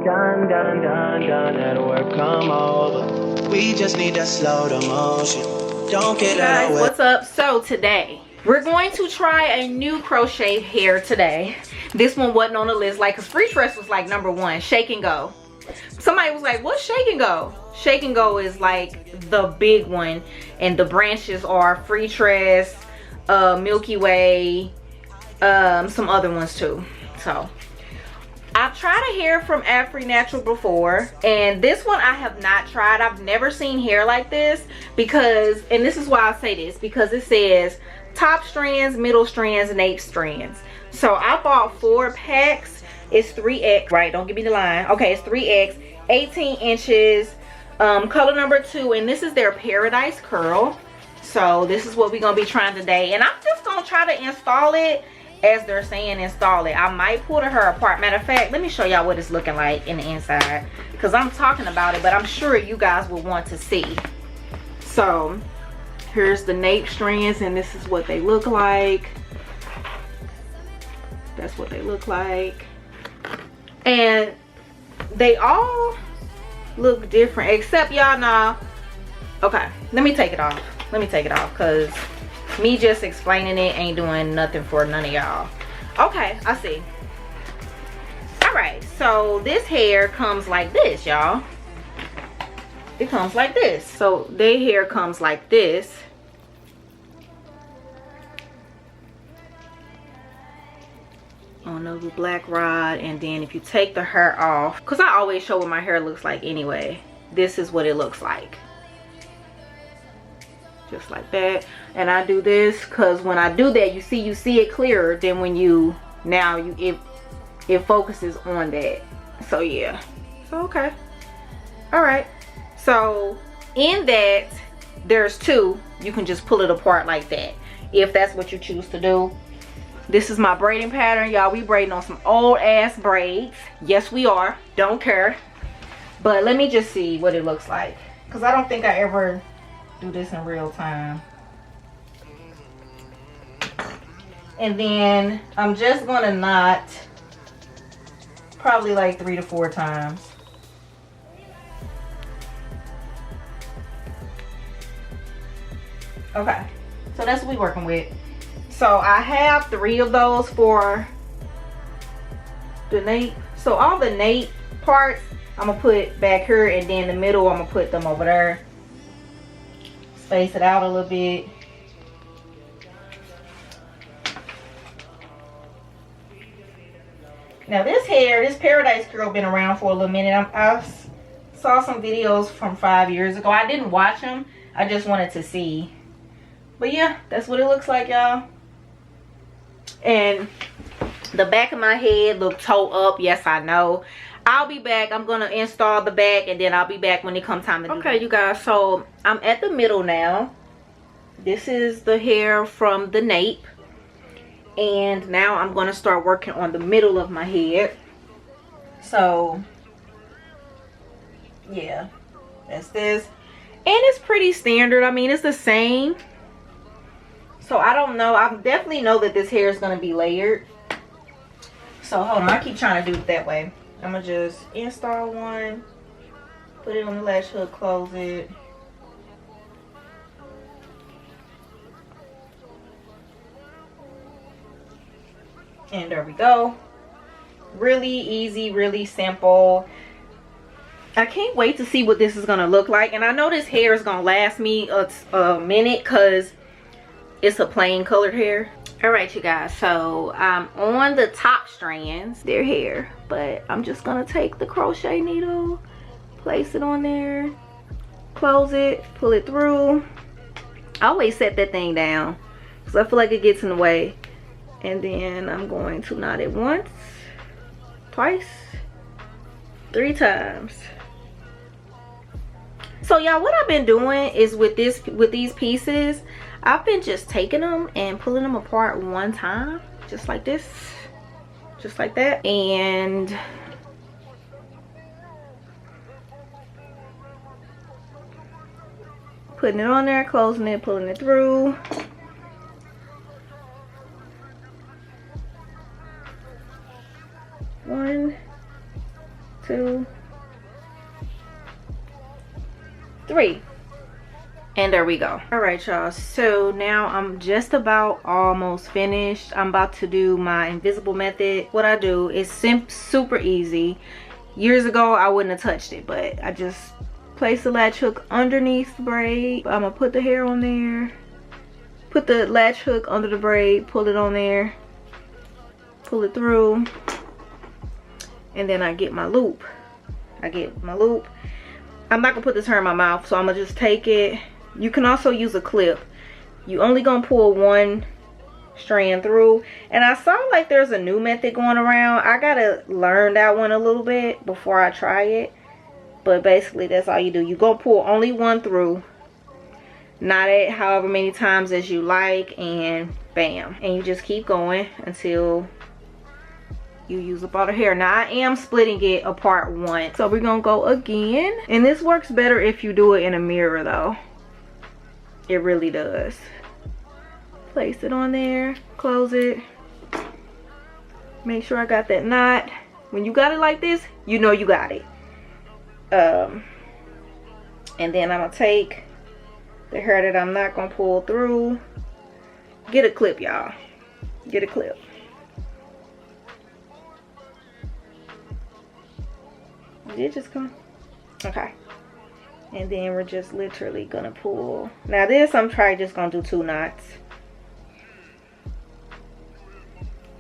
done, that'll work, come over. We just need to slow the motion. Don't get out of the way. What's up? So today we're going to try a new crochet hair today. This one wasn't on the list, like, cause free tress was like #1, shake and go. Somebody was like, what's shake and go? Shake and go is like the big one, and the branches are free tress, Milky Way, some other ones too. So I've tried a hair from Afri Natural before, and this one I have not tried. I've never seen hair like this because, and this is why I say this, because it says top strands, middle strands, nape strands. So I bought 4 packs. It's 3X, right? Don't give me the line. Okay, it's 3X, 18 inches, color number 2, and this is their Paradise Curl. So this is what we're gonna be trying today, and I'm just gonna try to install it as they're saying install it. I might pull her apart. Matter of fact, let me show y'all what it's looking like in the inside, because I'm talking about it, but I'm sure you guys will want to see. So here's the nape strands, and this is what they look like. That's what they look like, and they all look different except, y'all know. Okay, let me take it off. Let me take it off, because me just explaining it ain't doing nothing for none of y'all. Okay, I see. All right, so this hair comes like this, y'all. It comes like this. So their hair comes like this. On a black rod, and then if you take the hair off, because I always show what my hair looks like anyway, this is what it looks like. Just like that. And I do this because when I do that, you see it clearer than when you it focuses on that. So yeah. So okay. All right. So in that, there's 2. You can just pull it apart like that if that's what you choose to do. This is my braiding pattern, y'all. We braiding on some old ass braids. Yes, we are. Don't care. But let me just see what it looks like, because I don't think I ever do this in real time. And then I'm just gonna knot probably like 3 to 4 times. Okay, so that's what we're working with. So I have 3 of those for the nape. So all the nape parts I'm gonna put back here, and then the middle I'm gonna put them over there. Space it out a little bit. Now this hair, this Paradise Curl, been around for a little minute. I saw some videos from 5 years ago. I didn't watch them. I just wanted to see. But yeah, that's what it looks like, y'all. And the back of my head look toe up. Yes, I know. I'll be back. I'm gonna install the back, and then I'll be back when it comes time to do. Okay, you guys, so I'm at the middle now. This is the hair from the nape, and now I'm gonna start working on the middle of my head. So yeah, that's this, and it's pretty standard. I mean, it's the same. So I don't know. I definitely know that this hair is gonna be layered. So hold on, I keep trying to do it that way. I'm gonna just install one, put it on the latch hook, close it. And there we go. Really easy, really simple. I can't wait to see what this is gonna look like. And I know this hair is gonna last me a minute, because it's a plain colored hair. All right, you guys, so I'm on the top strands, their hair, but I'm just gonna take the crochet needle, place it on there, close it, pull it through. I always set that thing down because I feel like it gets in the way. And then I'm going to knot it once, twice, 3 times. So y'all, what I've been doing is with these pieces, I've been just taking them and pulling them apart one time, just like this, just like that, and putting it on there, closing it, pulling it through. One, 2, 3. And there we go. All right, y'all, so now I'm just about almost finished. I'm about to do my invisible method. What I do is super easy. Years ago I wouldn't have touched it, but I just place the latch hook underneath the braid. I'm gonna put the hair on there, put the latch hook under the braid, pull it on there, pull it through, and then I get my loop. I'm not gonna put this hair in my mouth, so I'm gonna just take it. You can also use a clip. You only gonna pull one strand through, and I saw like there's a new method going around. I gotta learn that one a little bit before I try it, but basically that's all you do. You gonna pull only one through, knot it however many times as you like, and bam, and you just keep going until you use up all the hair. Now I am splitting it apart once, so we're gonna go again, and this works better if you do it in a mirror though. It really does. Place it on there, close it, make sure I got that knot. When you got it like this, you know you got it. And then I'm gonna take the hair that I'm not gonna pull through. Get a clip, y'all. Get a clip. Did it just come? Okay. And then we're just literally gonna pull. Now this, I'm probably just gonna do 2 knots.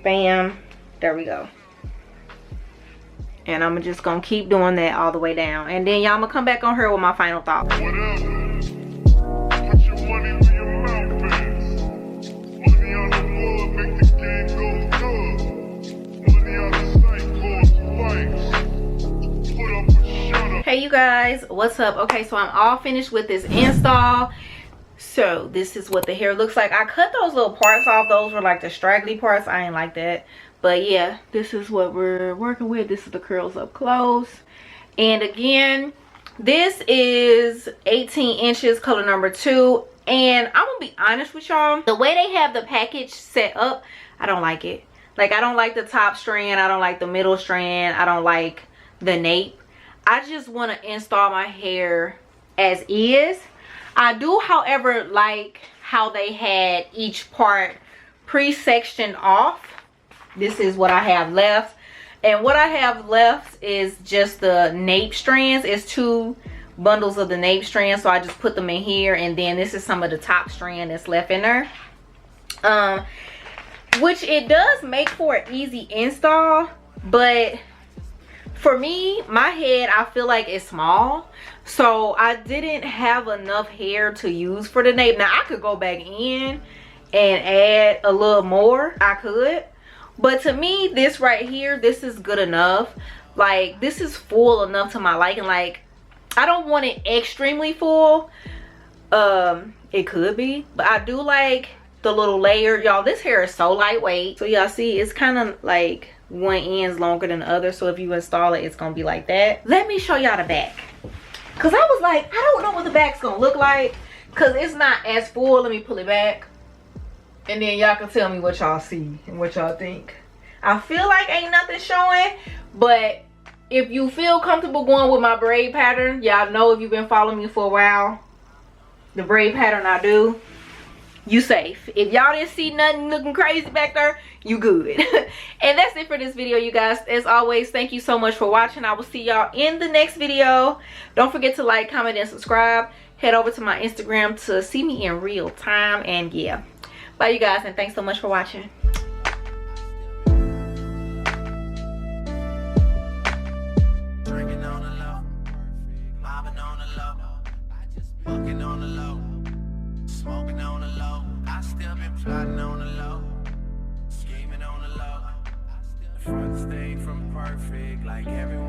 Bam, there we go. And I'm just gonna keep doing that all the way down. And then y'all, I'm gonna come back on her with my final thoughts. Hey you guys, what's up? Okay, so I'm all finished with this install. So this is what the hair looks like. I cut those little parts off. Those were like the straggly parts. I ain't like that. But yeah, this is what we're working with. This is the curls up close. And again, this is 18 inches, color number 2. And I'm gonna be honest with y'all, the way they have the package set up, I don't like it. Like, I don't like the top strand, I don't like the middle strand, I don't like the nape. I just want to install my hair as is. I do, however, like how they had each part pre-sectioned off. This is what I have left. And what I have left is just the nape strands. It's 2 bundles of the nape strands. So I just put them in here. And then this is some of the top strand that's left in there. Which it does make for an easy install. But for me, my head, I feel like it's small. So I didn't have enough hair to use for the nape. Now I could go back in and add a little more. I could. But to me, this right here, this is good enough. Like, this is full enough to my liking. Like, I don't want it extremely full. It could be. But I do like the little layer. Y'all, this hair is so lightweight. So y'all see, it's kind of like one end's longer than the other. So if you install it, it's going to be like that. Let me show y'all the back. Because I was like, I don't know what the back's going to look like. Because it's not as full. Let me pull it back. And then y'all can tell me what y'all see and what y'all think. I feel like ain't nothing showing. But if you feel comfortable going with my braid pattern, y'all know if you've been following me for a while, the braid pattern I do, you safe. If y'all didn't see nothing looking crazy back there, you good. And that's it for this video, you guys. As always, thank you so much for watching. I will see y'all in the next video. Don't forget to like, comment, and subscribe. Head over to my Instagram to see me in real time. And yeah, bye you guys, and thanks so much for watching. Plotting on the low, scheming on the low. The front stayed from perfect, like everyone.